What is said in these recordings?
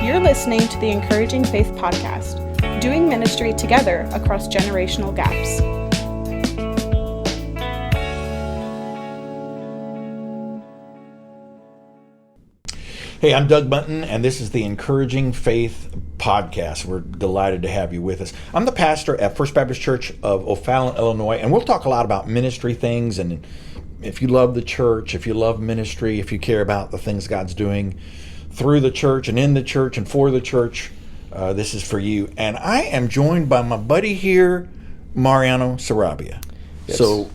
You're listening to the Encouraging Faith podcast, doing ministry together across generational gaps. Hey, I'm Doug Munton, and this is the Encouraging Faith podcast. We're delighted to have you with us. I'm the pastor at First Baptist Church of O'Fallon, Illinois, and we'll talk a lot about ministry things. And if you love the church, if you love ministry, if you care about the things God's doing through the church and in the church and for the church, this is for you. And I am joined by my buddy here, Mariano Sarabia. Yes. So,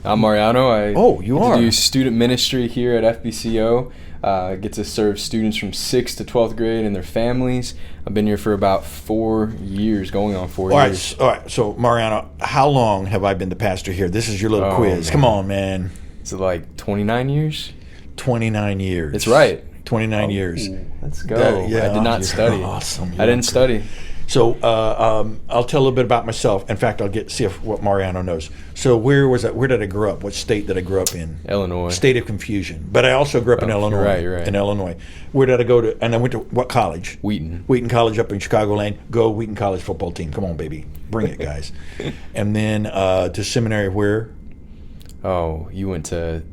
I'm Mariano. you are. do student ministry here at FBCO. Get to serve students from 6th to 12th grade and their families. I've been here for about 4 years, going on 4 years. All right. So, Mariano, how long have I been the pastor here? This is your little quiz. Man. Come on, man. Is it like 29 years? 29 years. It's right. 29 years. Let's go. Yeah, I did not study. Awesome. I didn't study. So I'll tell a little bit about myself. In fact, I'll see what Mariano knows. So where did I grow up? What state did I grow up in? Illinois. State of confusion. But I also grew up in Illinois. You're right. In Illinois. Where did I go to? And I went to what college? Wheaton. Wheaton College up in Chicagoland. Go Wheaton College football team. Come on, baby. Bring it, guys. And then to seminary where? Oh, you went to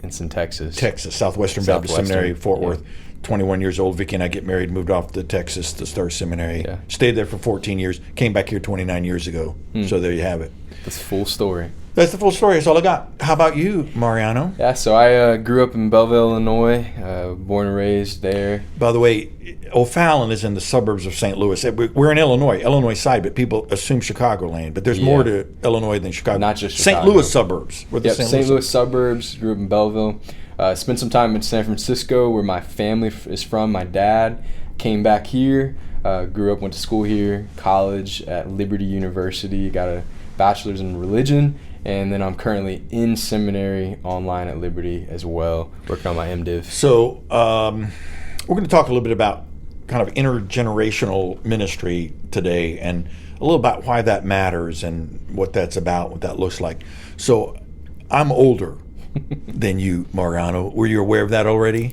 Ensign, Texas. Southwestern Baptist Seminary, Fort Worth. 21 years old. Vicky and I get married, moved off to Texas to start seminary. Yeah. Stayed there for 14 years. Came back here 29 years ago. So there you have it. That's the full story. That's the full story. That's all I got. How about you, Mariano? Yeah, so I grew up in Belleville, Illinois, born and raised there. By the way, O'Fallon is in the suburbs of St. Louis. We're in Illinois side, but people assume Chicagoland. But there's more to Illinois than Chicago. Not just Chicago. St. Louis suburbs. St. Louis suburbs. Grew up in Belleville. Spent some time in San Francisco, where my family is from. My dad came back here. Grew up, went to school here, college at Liberty University. Got a bachelor's in religion. And then I'm currently in seminary online at Liberty as well, working on my MDiv. So we're going to talk a little bit about kind of intergenerational ministry today and a little about why that matters and what that's about, what that looks like. So I'm older than you, Mariano. Were you aware of that already?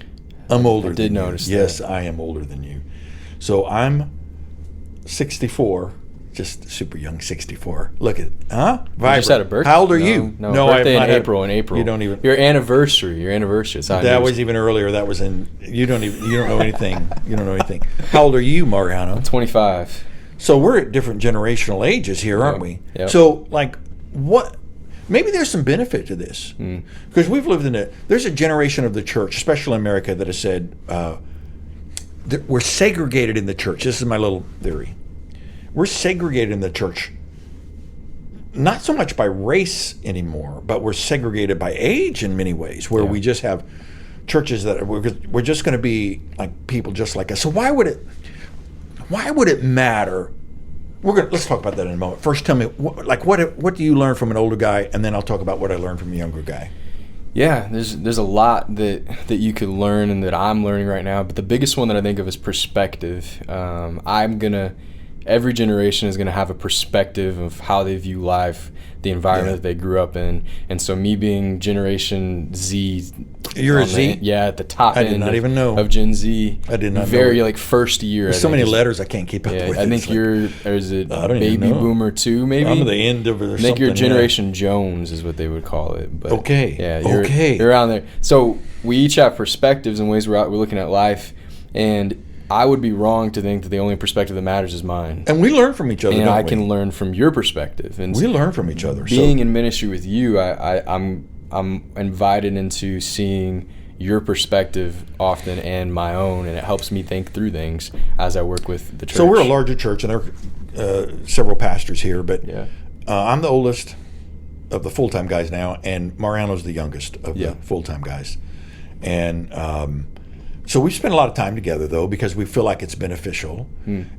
I'm older than you. I did notice that. Yes, I am older than you. So I'm 64. Just super young, 64. Look at huh? You just had a birthday. How old are you? No, birthday in April. You don't even. Your anniversary. That was even earlier. That was in. You don't know anything. You don't know anything. How old are you, Mariano? 25. So we're at different generational ages here, aren't we? Yep. So like, what? Maybe there's some benefit to this because we've lived in there's a generation of the church, especially in America, that has said that we're segregated in the church. This is my little theory. We're segregated in the church, not so much by race anymore, but we're segregated by age in many ways, where we just have churches that we're just going to be like people just like us. So why would it matter? Let's talk about that in a moment. First, tell me what do you learn from an older guy, and then I'll talk about what I learned from a younger guy. Yeah, there's a lot that you could learn and that I'm learning right now, but the biggest one that I think of is perspective. Every generation is going to have a perspective of how they view life, the environment that they grew up in. And so me being Generation Z. You're a Z? At the top end. I did not even know. Of Gen Z. I did not know. Very, like, first year. There's so many letters I can't keep up with. I think is it Baby Boomer 2, maybe? I'm at the end of it or something. I think you're Generation Jones is what they would call it. But okay. Yeah, you're around there. So we each have perspectives and ways we're looking at life. And I would be wrong to think that the only perspective that matters is mine. And we learn from each other, and don't I we? can learn from your perspective. And we learn from each other. Being in ministry with you, I'm invited into seeing your perspective often and my own, and it helps me think through things as I work with the church. So we're a larger church, and there are several pastors here, but I'm the oldest of the full-time guys now, and Mariano's the youngest of the full-time guys. And so we spend a lot of time together, though, because we feel like it's beneficial.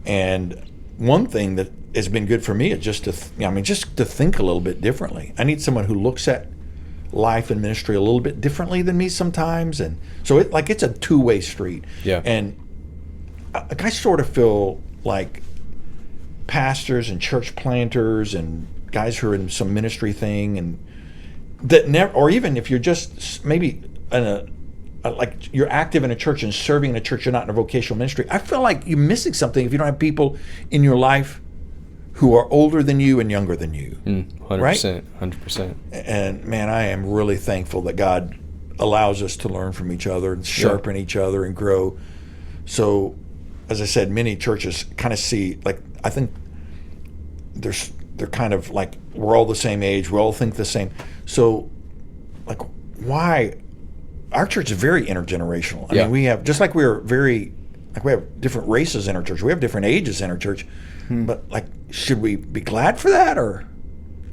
And one thing that has been good for me is just to think a little bit differently. I need someone who looks at life and ministry a little bit differently than me sometimes, and so it's a two-way street. Yeah. And I sort of feel like pastors and church planters and guys who are in some ministry thing and that never, or even if you're just maybe in a like you're active in a church and serving in a church, you're not in a vocational ministry, I feel like you're missing something if you don't have people in your life who are older than you and younger than you. 100%, right? 100%. And man, I am really thankful that God allows us to learn from each other and sharpen each other and grow. So, as I said, many churches kind of see, like, I think they're kind of like, we're all the same age, we all think the same. So, like, why? Our church is very intergenerational. I mean, we have, just like we have different races in our church, we have different ages in our church. But, like, should we be glad for that, or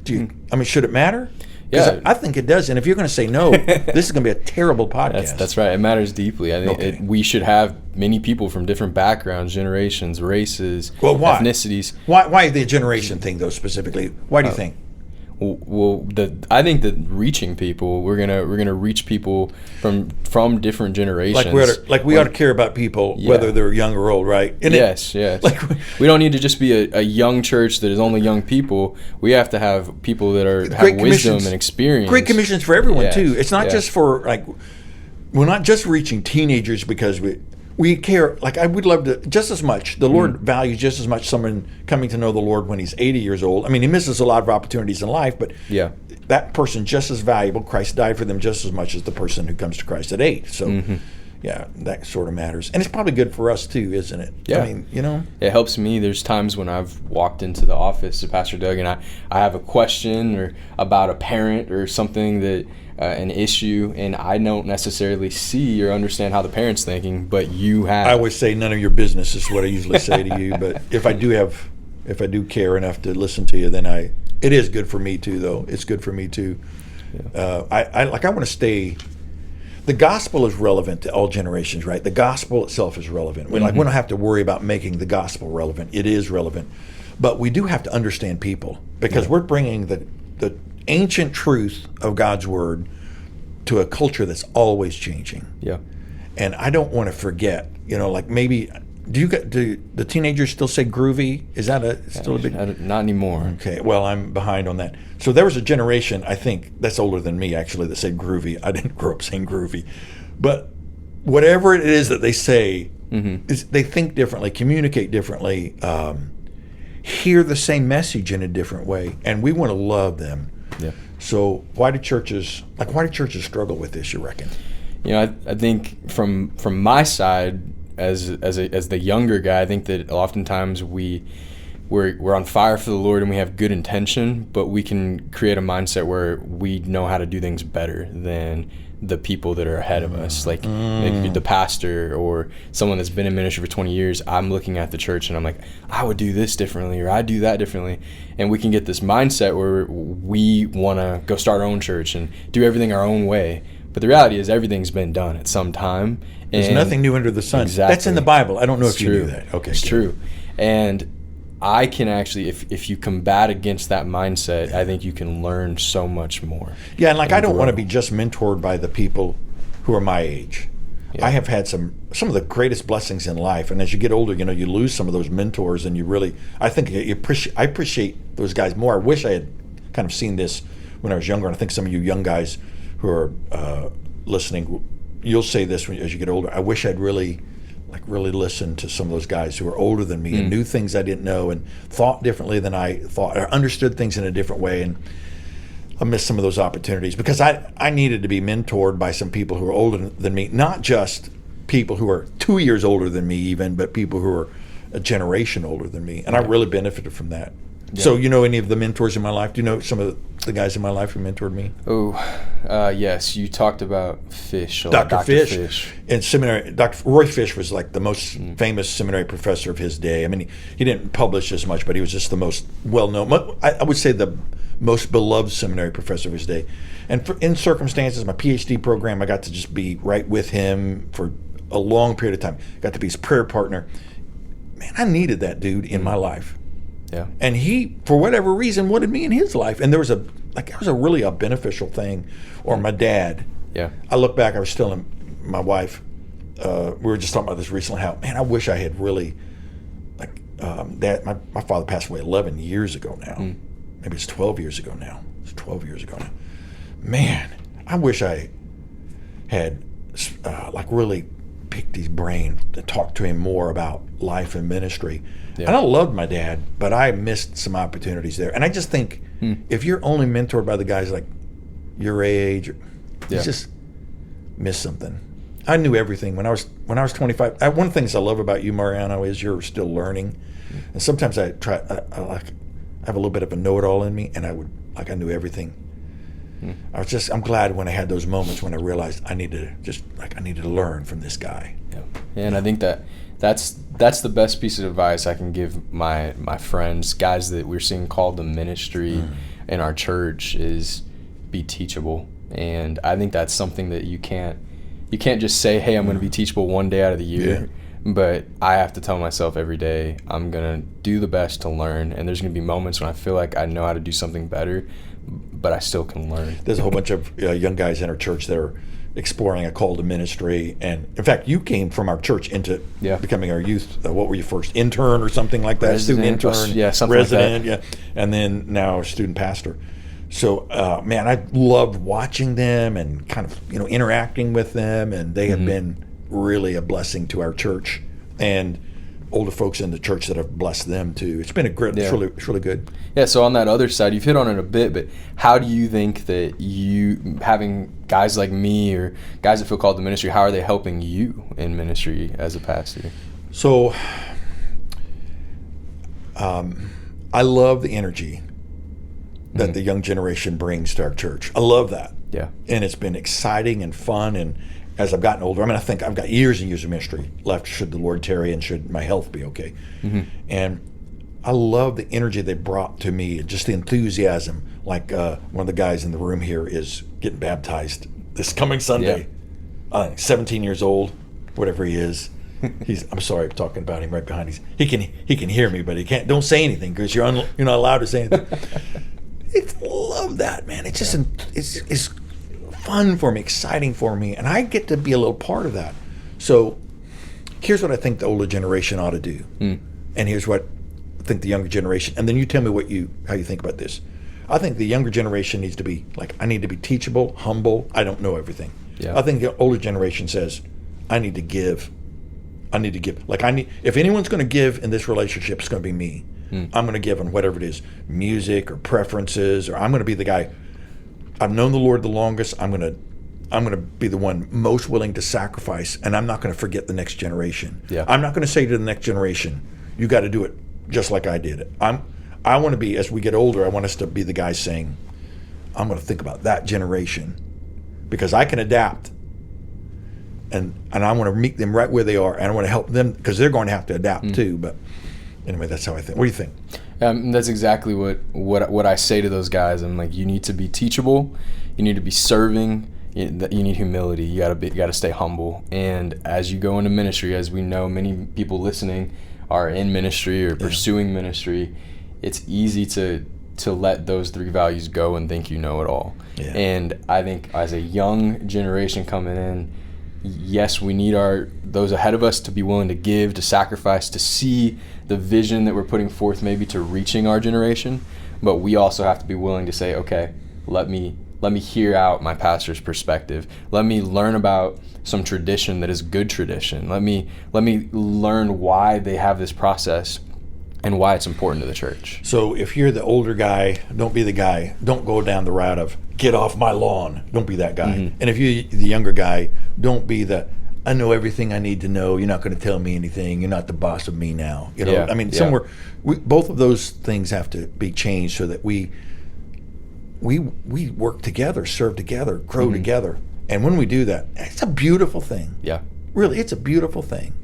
should it matter? Yeah, I think it does. And if you're going to say no, this is going to be a terrible podcast. That's right. It matters deeply. I think we should have many people from different backgrounds, generations, races, ethnicities. Why the generation thing, though, specifically? Why do you think? Well, I think that reaching people, we're gonna reach people from different generations. We ought to care about people, whether they're young or old, right? Yes. Like, we don't need to just be a young church that is only young people. We have to have people that have wisdom and experience. Great commissions for everyone too. It's not just for, like, we're not just reaching teenagers because we care. Like, I would love to just as much. The Lord values just as much someone coming to know the Lord when he's 80 years old. I mean, he misses a lot of opportunities in life, but that person just as valuable. Christ died for them just as much as the person who comes to Christ at 8. So, that sort of matters, and it's probably good for us too, isn't it? Yeah. I mean, it helps me. There's times when I've walked into the office of Pastor Doug and I have a question or about a parent or something that. An issue, and I don't necessarily see or understand how the parent's thinking, but you have. I always say none of your business is what I usually say to you, but if I do care enough to listen to you, then it is good for me too, though. It's good for me too. I want to stay. The gospel is relevant to all generations, right? The gospel itself is relevant. We don't have to worry about making the gospel relevant. It is relevant, but we do have to understand people, because we're bringing the ancient truth of God's word to a culture that's always changing. Yeah. And I don't want to forget, like, maybe do the teenagers still say groovy? Is that still a big? Not anymore. Okay. Well, I'm behind on that. So there was a generation, I think, that's older than me actually, that said groovy. I didn't grow up saying groovy, but whatever it is that they say, they think differently, communicate differently, hear the same message in a different way, and we want to love them. Yeah. So why do churches struggle with this, you reckon? I think from my side as the younger guy, I think that oftentimes we're on fire for the Lord and we have good intention, but we can create a mindset where we know how to do things better than the people that are ahead of us, like the pastor or someone that's been in ministry for 20 years. I'm looking at the church and I'm like, I would do this differently, or I do that differently. And we can get this mindset where we want to go start our own church and do everything our own way. But the reality is everything's been done at some time. There's nothing new under the sun. Exactly. That's in the Bible. I don't know if you knew that. Okay, it's true. And I can actually, if you combat against that mindset, I think you can learn so much more. Yeah, and I don't want to be just mentored by the people who are my age. Yeah. I have had some of the greatest blessings in life, and as you get older, you lose some of those mentors, and I appreciate those guys more. I wish I had kind of seen this when I was younger, and I think some of you young guys who are listening, you'll say this as you get older. I wish I'd really listened to some of those guys who are older than me and knew things I didn't know and thought differently than I thought, or understood things in a different way, and I missed some of those opportunities because I needed to be mentored by some people who are older than me, not just people who are 2 years older than me even, but people who are a generation older than me, and I really benefited from that. Yeah. So, any of the mentors in my life? Do you know some of the guys in my life who mentored me? Oh, yes. You talked about Fish. Dr. Fish. In seminary, Dr. Roy Fish was like the most famous seminary professor of his day. I mean, he didn't publish as much, but he was just the most well-known, I would say the most beloved seminary professor of his day. And in circumstances, my PhD program, I got to just be right with him for a long period of time. Got to be his prayer partner. Man, I needed that dude in my life. Yeah. And he, for whatever reason, wanted me in his life. And there was really a beneficial thing. Or my dad. Yeah. I look back, I was telling my wife, we were just talking about this recently, how, man, I wish I had really, Dad, my father passed away 11 years ago now. Maybe it's 12 years ago now. It's 12 years ago now. Man, I wish I had like really picked his brain to talk to him more about life and ministry. Yeah. And I loved my dad, but I missed some opportunities there. And I just think if you're only mentored by the guys like your age, you just miss something. I knew everything when I was 25. One of the things I love about you, Mariano, is you're still learning. And sometimes I have a little bit of a know-it-all in me, and I knew everything. I'm glad when I had those moments when I realized I needed to learn from this guy. Yeah, and I think that's the best piece of advice I can give my friends, guys that we're seeing called to ministry in our church, is be teachable. And I think that's something that you can't just say, hey, I'm going to be teachable one day out of the year. But I have to tell myself every day, I'm going to do the best to learn. And there's going to be moments when I feel like I know how to do something better, but I still can learn. There's a whole bunch of young guys in our church that are exploring a call to ministry. And in fact, you came from our church into becoming our youth. What were you first? Intern or something like that? Resident, student intern? Something resident, like that. And then now student pastor. So, man, I loved watching them and kind of, interacting with them. And they have been really a blessing to our church, and older folks in the church that have blessed them too. It's been it's really good. Yeah, so on that other side, you've hit on it a bit, but how do you think that you, having guys like me or guys that feel called to ministry, how are they helping you in ministry as a pastor? So I love the energy that the young generation brings to our church. I love that. Yeah. And it's been exciting and fun, and as I've gotten older, I think I've got years and years of ministry left, should the Lord tarry and should my health be okay. And I love the energy they brought to me, just the enthusiasm. Like one of the guys in the room here is getting baptized this coming Sunday. 17 years old, whatever he is. I'm sorry, I'm talking about him right behind. He can hear me, but he can't. Don't say anything because you're not allowed to say anything. I love that, man. It's just it's fun for me, exciting for me, and I get to be a little part of that. So here's what I think the older generation ought to do, and here's what I think the younger generation, and then you tell me how you think about this. I think the younger generation needs to be like, I need to be teachable, humble. I don't know everything. Yeah. I think the older generation says, I need to give. Like if anyone's going to give in this relationship, it's going to be me. I'm going to give on whatever it is, music or preferences, or I'm going to be the guy. I've known the Lord the longest. I'm going to be the one most willing to sacrifice, and I'm not going to forget the next generation. Yeah. I'm not going to say to the next generation, you got to do it just like I did it. I want to be, as we get older, I want us to be the guys saying, I'm going to think about that generation because I can adapt, and I want to meet them right where they are, and I want to help them because they're going to have to adapt too. But anyway, that's how I think. What do you think? That's exactly what I say to those guys. I'm like, you need to be teachable, you need to be serving, you need humility. You gotta stay humble. And as you go into ministry, as we know, many people listening are in ministry or pursuing ministry. It's easy to let those three values go and think you know it all. Yeah. And I think as a young generation coming in, yes, we need those ahead of us to be willing to give, to sacrifice, to see the vision that we're putting forth maybe to reaching our generation. But we also have to be willing to say, okay, let me hear out my pastor's perspective. Let me learn about some tradition that is good tradition. Let me learn why they have this process and why it's important to the church. So if you're the older guy, don't be the guy. Don't go down the route of get off my lawn. Don't be that guy. And if you're the younger guy, don't be the I know everything I need to know. You're not going to tell me anything. You're not the boss of me now. Somewhere both of those things have to be changed so that we work together, serve together, grow together. And when we do that, it's a beautiful thing. Yeah. Really, it's a beautiful thing.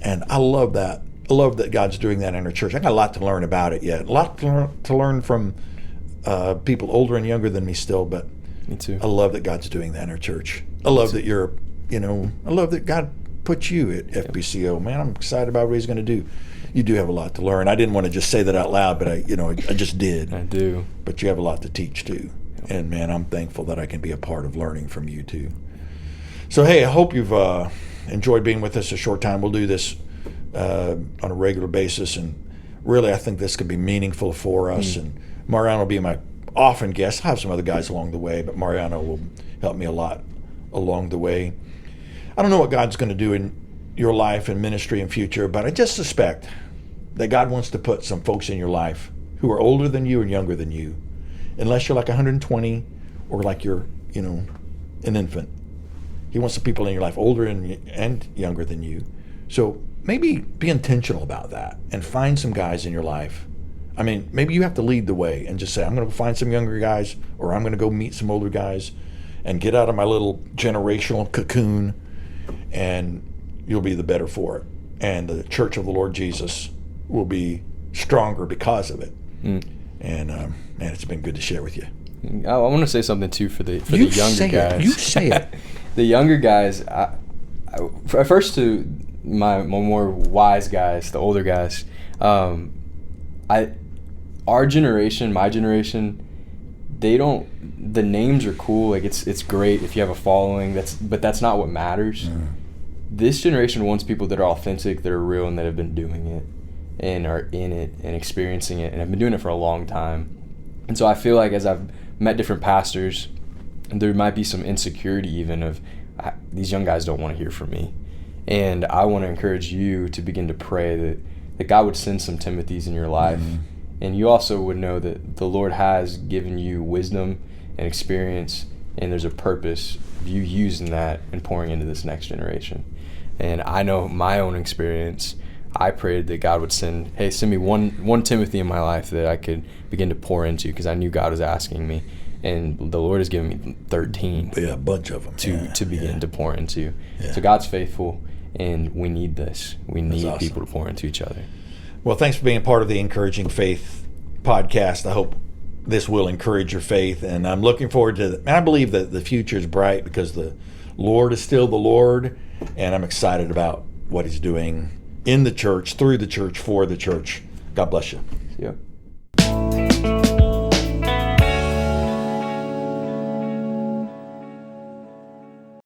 And I love that. I love that God's doing that in our church. I got a lot to learn about it yet. A lot to learn from people older and younger than me still, but me too. I love that God's doing that in our church. I love that I love that God put you at FBCO. Man, I'm excited about what He's going to do. You do have a lot to learn. I didn't want to just say that out loud, but I just did. I do. But you have a lot to teach too. Yep. And man, I'm thankful that I can be a part of learning from you too. So hey, I hope you've enjoyed being with us a short time. We'll do this on a regular basis, and really I think this could be meaningful for us. And Mariano will be my often guest. I have some other guys along the way, but Mariano will help me a lot along the way. I don't know what God's going to do in your life and ministry and future, but I just suspect that God wants to put some folks in your life who are older than you and younger than you, unless you're like 120 or like you're, an infant. He wants some people in your life older and younger than you. So maybe be intentional about that and find some guys in your life. I mean, maybe you have to lead the way and just say, I'm going to find some younger guys, or I'm going to go meet some older guys and get out of my little generational cocoon, and you'll be the better for it. And the Church of the Lord Jesus will be stronger because of it. And man, it's been good to share with you. I want to say something too for the younger guys. You say it. The younger guys, first to my more wise guys, the older guys, our generation, my generation, the names are cool. Like it's great if you have a following. But that's not what matters. This generation wants people that are authentic, that are real, and that have been doing it and are in it and experiencing it and have been doing it for a long time. And so I feel like as I've met different pastors, there might be some insecurity even of these young guys don't want to hear from me. And I want to encourage you to begin to pray that God would send some Timothys in your life. And you also would know that the Lord has given you wisdom and experience, and there's a purpose of you using that and pouring into this next generation. And I know my own experience, I prayed that God would send me one Timothy in my life that I could begin to pour into, because I knew God was asking me. And the Lord has given me 13. Yeah, a bunch of them. To begin to pour into. Yeah. So God's faithful, and we need this. We need awesome. People to pour into each other. Well, thanks for being part of the Encouraging Faith podcast. I hope this will encourage your faith, and I'm looking forward to it. And I believe that the future is bright because the Lord is still the Lord, and I'm excited about what He's doing in the church, through the church, for the church. God bless you. See ya.